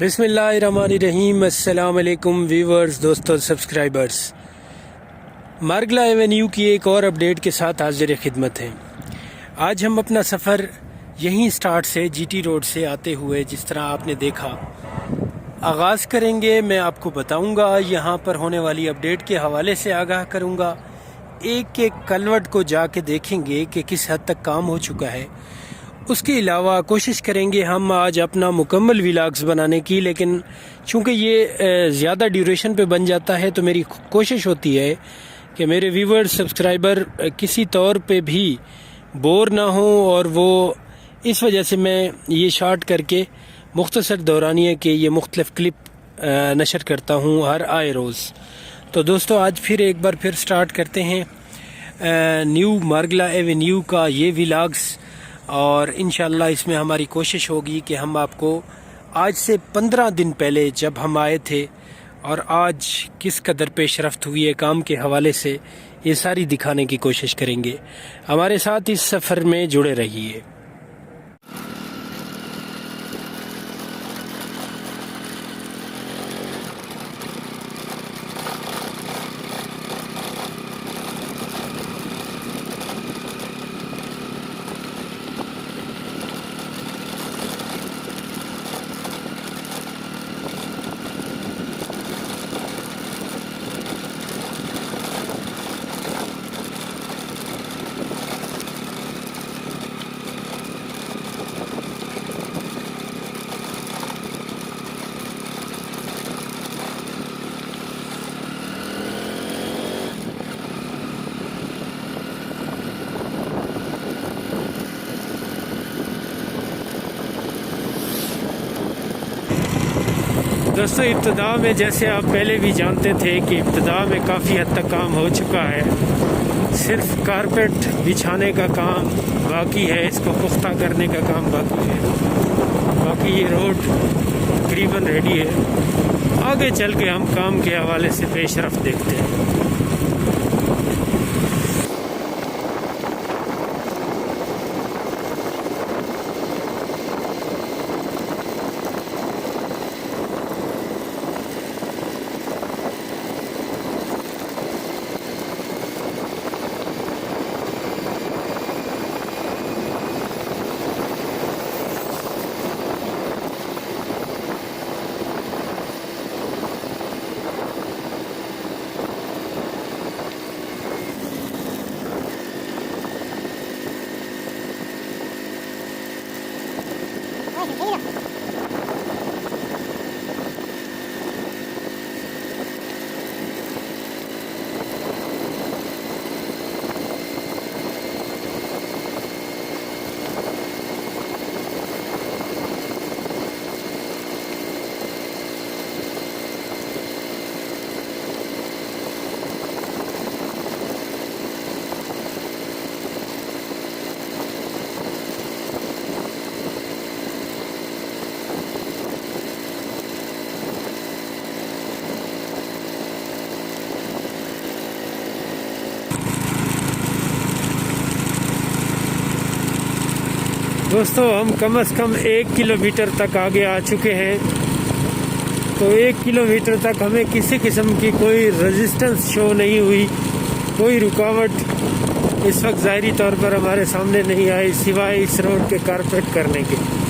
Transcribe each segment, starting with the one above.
बिस्मिल्लाहिर्रहमानिर्रहीम। अस्सलाम वालेकुम व्यूवर्स, दोस्तों, सब्सक्राइबर्स। मारगला एवेन्यू की एक और अपडेट के साथ हाजिर खिदमत हैं। आज हम अपना सफ़र यहीं स्टार्ट से जीटी रोड से आते हुए, जिस तरह आपने देखा, आगाज़ करेंगे। मैं आपको बताऊंगा, यहाँ पर होने वाली अपडेट के हवाले से आगाह करूंगा। एक एक कलवट को जाके देखेंगे कि किस हद तक काम हो चुका है। उसके अलावा कोशिश करेंगे हम आज अपना मुकम्मल व्लॉग्स बनाने की, लेकिन चूँकि ये ज़्यादा ड्यूरेशन पे बन जाता है तो मेरी कोशिश होती है कि मेरे व्यूवर्स, सब्सक्राइबर किसी तौर पे भी बोर ना हो, और वो इस वजह से मैं ये शॉर्ट करके मुख्तसर दौरानिया के ये मुख्तलिफ क्लिप नशर करता हूँ हर आए रोज़। तो दोस्तों, आज फिर एक बार फिर स्टार्ट करते हैं न्यू मारगला एवेन्यू का ये व्लॉग्स, और इंशाल्लाह इसमें हमारी कोशिश होगी कि हम आपको आज से 15 दिन पहले जब हम आए थे और आज किस कदर पेशरफ्त हुई है काम के हवाले से, ये सारी दिखाने की कोशिश करेंगे। हमारे साथ इस सफ़र में जुड़े रहिए। दोस्तों, इब्तिदा में, जैसे आप पहले भी जानते थे कि इब्तिदा में काफ़ी हद तक काम हो चुका है। सिर्फ कारपेट बिछाने का काम बाकी है, इसको पुख्ता करने का काम बाकी है। बाकी ये रोड तकरीबन रेडी है। आगे चल के हम काम के हवाले से पेशरफ्त देखते हैं। दोस्तों, हम कम से कम 1 किलोमीटर तक आगे आ चुके हैं। तो 1 किलोमीटर तक हमें किसी किस्म की कोई रेजिस्टेंस शो नहीं हुई, कोई रुकावट इस वक्त ज़ाहिरी तौर पर हमारे सामने नहीं आई, सिवाय इस रोड के कारपेट करने के।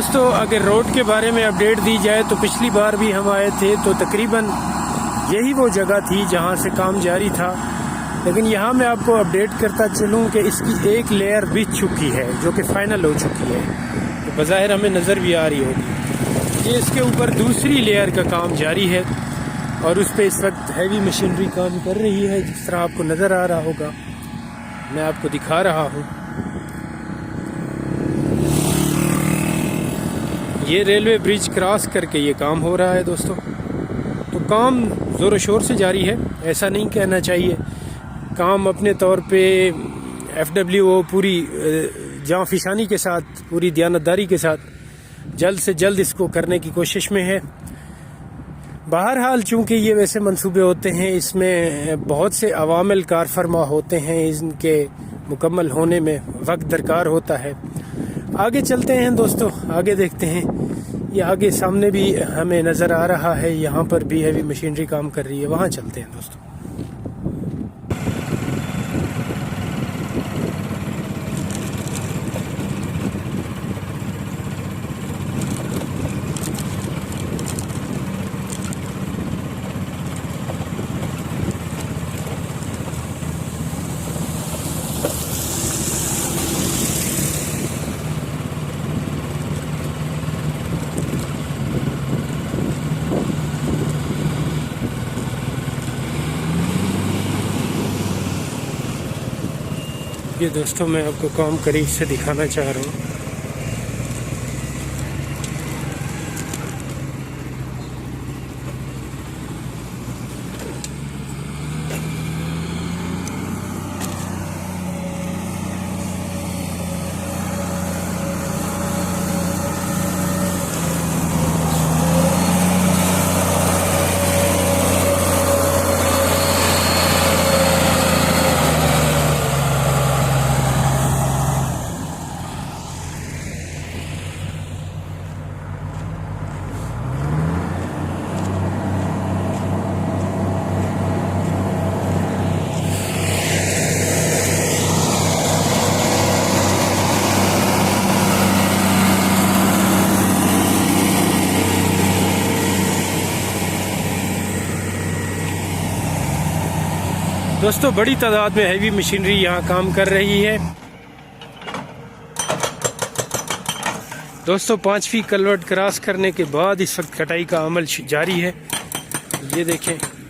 दोस्तों अगर रोड के बारे में अपडेट दी जाए तो पिछली बार भी हम आए थे तो तकरीबन यही वो जगह थी जहां से काम जारी था, लेकिन यहाँ मैं आपको अपडेट करता चलूँ कि इसकी एक लेयर बिछ चुकी है जो कि फाइनल हो चुकी है। तो बज़ाहिर हमें नज़र भी आ रही होगी ये इसके ऊपर दूसरी लेयर का काम जारी है और उस पर इस वक्त हैवी मशीनरी काम कर रही है, जिस तरह आपको नज़र आ रहा होगा। मैं आपको दिखा रहा हूँ। ये रेलवे ब्रिज क्रॉस करके ये काम हो रहा है दोस्तों। तो काम ज़ोर शोर से जारी है, ऐसा नहीं कहना चाहिए। काम अपने तौर पे FWO पूरी जाँफिशानी के साथ, पूरी दयानतदारी के साथ जल्द से जल्द इसको करने की कोशिश में है। बहरहाल चूँकि ये वैसे मंसूबे होते हैं, इसमें बहुत से अवामिल कार फरमा होते हैं, इनके मुकम्मल होने में वक्त दरकार होता है। आगे चलते हैं दोस्तों, आगे देखते हैं। ये आगे सामने भी हमें नज़र आ रहा है, यहाँ पर भी हैवी मशीनरी काम कर रही है, वहाँ चलते हैं दोस्तों। ये दोस्तों मैं आपको काम करीब से दिखाना चाह रहा हूँ। दोस्तों बड़ी तादाद में हैवी मशीनरी यहाँ काम कर रही है। दोस्तों 5 फीट कलवर्ट क्रॉस करने के बाद इस वक्त कटाई का अमल जारी है। ये देखें।